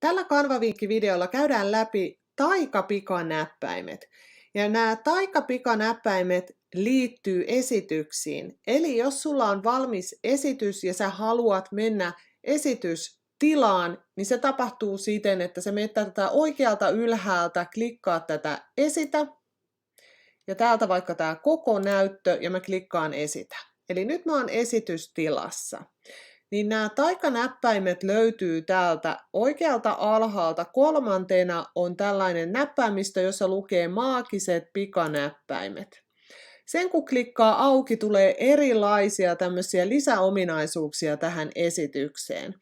Tällä Canva-vinkki-videolla käydään läpi taikapikanäppäimet. Ja nämä taikapikanäppäimet liittyy esityksiin. Eli jos sulla on valmis esitys ja sä haluat mennä esitystilaan, niin se tapahtuu siten, että sä menet tätä oikealta ylhäältä, klikkaat tätä esitä. Ja täältä vaikka tämä koko näyttö ja mä klikkaan esitä. Eli nyt mä oon esitystilassa. Niin nämä taikanäppäimet löytyy täältä oikealta alhaalta. Kolmantena on tällainen näppäimistö, jossa lukee maagiset pikanäppäimet. Sen kun klikkaa auki, tulee erilaisia tämmöisiä lisäominaisuuksia tähän esitykseen.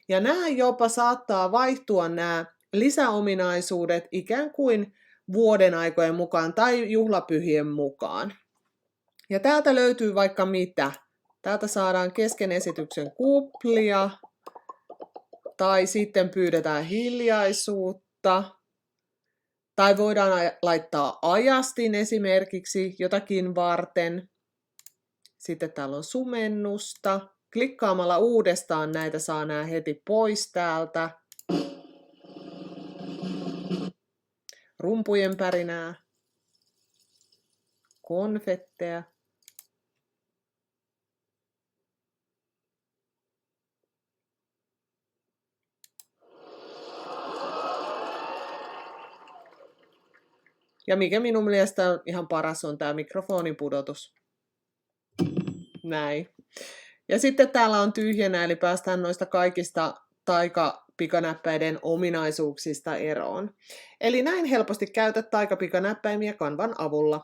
Ja nämä jopa saattaa vaihtua nämä lisäominaisuudet ikään kuin vuoden aikojen mukaan tai juhlapyhien mukaan. Ja täältä löytyy vaikka mitä. Täältä saadaan kesken esityksen kuplia, tai sitten pyydetään hiljaisuutta, tai voidaan laittaa ajastin esimerkiksi jotakin varten. Sitten täällä on sumennusta. Klikkaamalla uudestaan näitä saa nämä heti pois täältä. Rumpujen pärinää, konfetteja. Ja mikä minun mielestä on ihan paras on tämä mikrofonin pudotus. Näin. Ja sitten täällä on tyhjänä, eli päästään noista kaikista taikapikanäppäiden ominaisuuksista eroon. Eli näin helposti käytät taikapikanäppäimiä Canvan avulla.